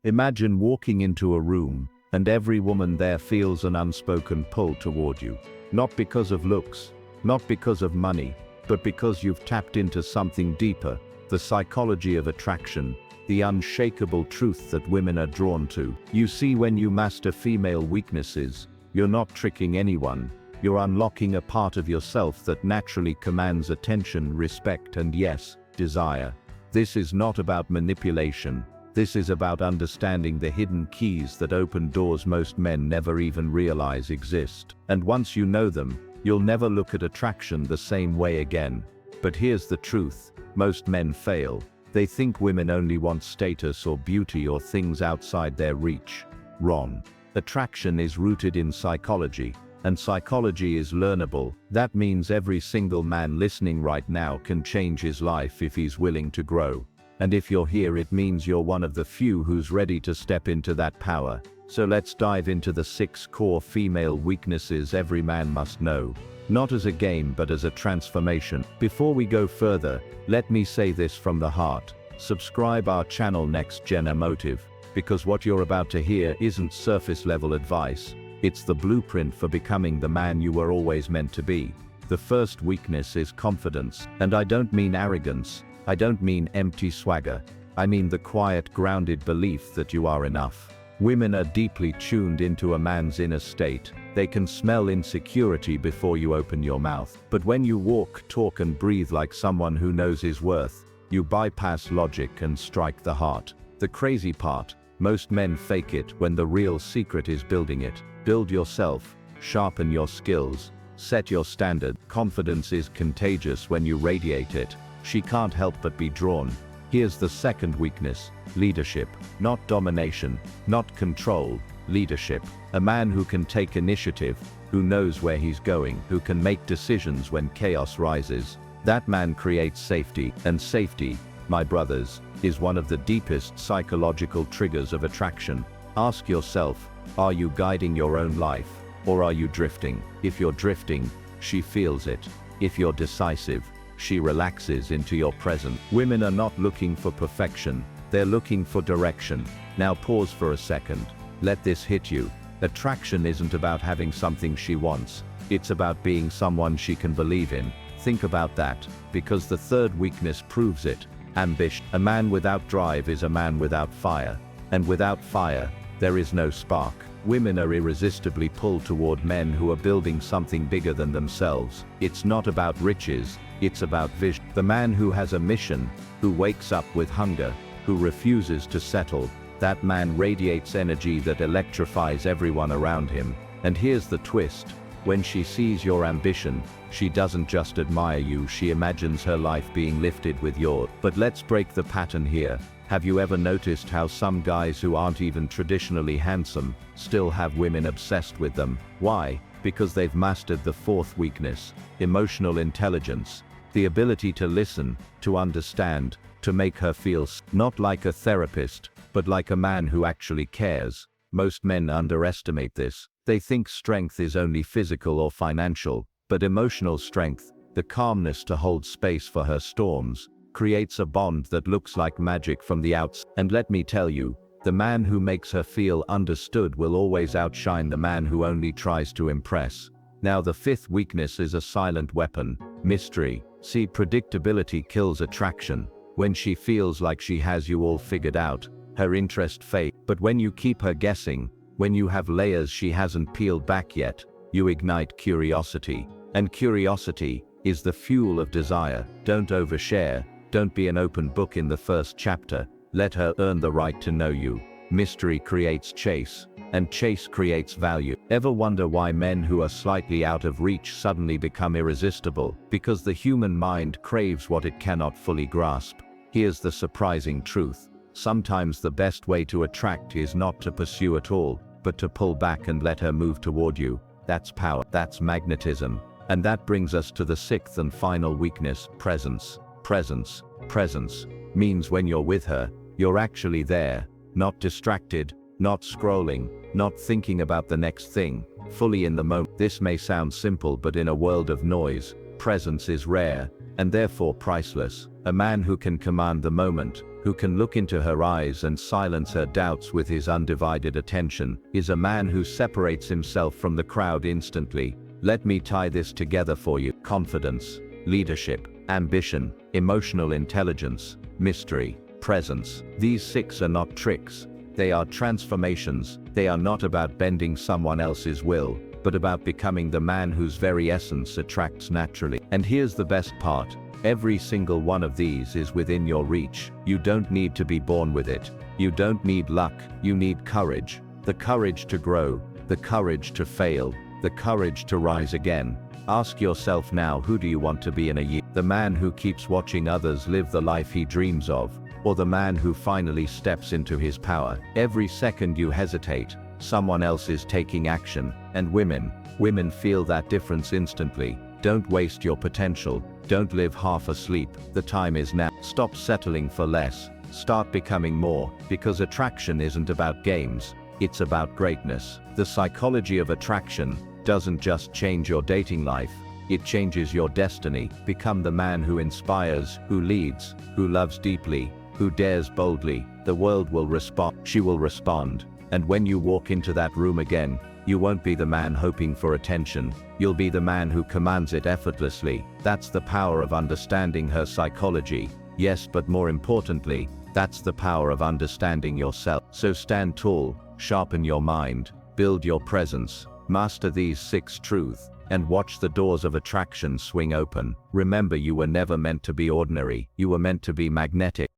Imagine walking into a room, and every woman there feels an unspoken pull toward you. Not because of looks, not because of money, but because you've tapped into something deeper, the psychology of attraction, the unshakable truth that women are drawn to. You see, when you master female weaknesses, you're not tricking anyone, you're unlocking a part of yourself that naturally commands attention, respect, and yes, desire. This is not about manipulation. This is about understanding the hidden keys that open doors most men never even realize exist. And once you know them, you'll never look at attraction the same way again. But here's the truth, most men fail. They think women only want status or beauty or things outside their reach. Wrong. Attraction is rooted in psychology, and psychology is learnable. That means every single man listening right now can change his life if he's willing to grow. And if you're here, it means you're one of the few who's ready to step into that power. So let's dive into the 6 core female weaknesses every man must know. Not as a game, but as a transformation. Before we go further, let me say this from the heart. Subscribe our channel Next Gen Emotive, because what you're about to hear isn't surface level advice. It's the blueprint for becoming the man you were always meant to be. The first weakness is confidence. And I don't mean arrogance. I don't mean empty swagger. I mean the quiet, grounded belief that you are enough. Women are deeply tuned into a man's inner state. They can smell insecurity before you open your mouth. But when you walk, talk, and breathe like someone who knows his worth, you bypass logic and strike the heart. The crazy part, most men fake it when the real secret is building it. Build yourself, sharpen your skills, set your standard. Confidence is contagious when you radiate it. She can't help but be drawn. Here's the second weakness, leadership. Not domination, not control, leadership. A man who can take initiative, who knows where he's going, who can make decisions when chaos rises. That man creates safety, and safety, my brothers, is one of the deepest psychological triggers of attraction. Ask yourself, are you guiding your own life, or are you drifting? If you're drifting, she feels it. If you're decisive, she relaxes into your presence. Women are not looking for perfection, they're looking for direction. Now pause for a second. Let this hit you. Attraction isn't about having something she wants. It's about being someone she can believe in. Think about that, because the third weakness proves it. Ambition. A man without drive is a man without fire. And without fire, there is no spark. Women are irresistibly pulled toward men who are building something bigger than themselves. It's not about riches, it's about vision. The man who has a mission, who wakes up with hunger, who refuses to settle, that man radiates energy that electrifies everyone around him. And here's the twist. When she sees your ambition, she doesn't just admire you, she imagines her life being lifted with yours. But let's break the pattern here. Have you ever noticed how some guys who aren't even traditionally handsome still have women obsessed with them? Why? Because they've mastered the fourth weakness, emotional intelligence. The ability to listen, to understand, to make her feel not like a therapist, but like a man who actually cares. Most men underestimate this. They think strength is only physical or financial, but emotional strength, the calmness to hold space for her storms, creates a bond that looks like magic from the outside. And let me tell you, the man who makes her feel understood will always outshine the man who only tries to impress. Now the fifth weakness is a silent weapon, mystery. See, predictability kills attraction. When she feels like she has you all figured out, her interest fades. But when you keep her guessing, when you have layers she hasn't peeled back yet, you ignite curiosity. And curiosity is the fuel of desire. Don't overshare. Don't be an open book in the first chapter. Let her earn the right to know you. Mystery creates chase, and chase creates value. Ever wonder why men who are slightly out of reach suddenly become irresistible? Because the human mind craves what it cannot fully grasp. Here's the surprising truth. Sometimes the best way to attract is not to pursue at all, but to pull back and let her move toward you. That's power. That's magnetism. And that brings us to the sixth and final weakness, presence. Presence. Presence means when you're with her, you're actually there, not distracted, not scrolling, not thinking about the next thing, fully in the moment. This may sound simple, but in a world of noise, presence is rare, and therefore priceless. A man who can command the moment, who can look into her eyes and silence her doubts with his undivided attention, is a man who separates himself from the crowd instantly. Let me tie this together for you. Confidence, leadership, ambition, emotional intelligence, mystery, presence. These 6 are not tricks. They are transformations. They are not about bending someone else's will, but about becoming the man whose very essence attracts naturally. And here's the best part. Every single one of these is within your reach. You don't need to be born with it. You don't need luck. You need courage. The courage to grow, the courage to fail, the courage to rise again. Ask yourself now, who do you want to be in a year? The man who keeps watching others live the life he dreams of, or the man who finally steps into his power? Every second you hesitate, someone else is taking action. And women feel that difference instantly. Don't waste your potential. Don't live half asleep. The time is now. Stop settling for less. Start becoming more, because attraction isn't about games. It's about greatness. The psychology of attraction doesn't just change your dating life, it changes your destiny. Become the man who inspires, who leads, who loves deeply, who dares boldly. The world will respond. She will respond. And when you walk into that room again, you won't be the man hoping for attention. You'll be the man who commands it effortlessly. That's the power of understanding her psychology. Yes, but more importantly, that's the power of understanding yourself. So stand tall, sharpen your mind, build your presence, master these 6 truths, and watch the doors of attraction swing open. Remember, you were never meant to be ordinary. You were meant to be magnetic.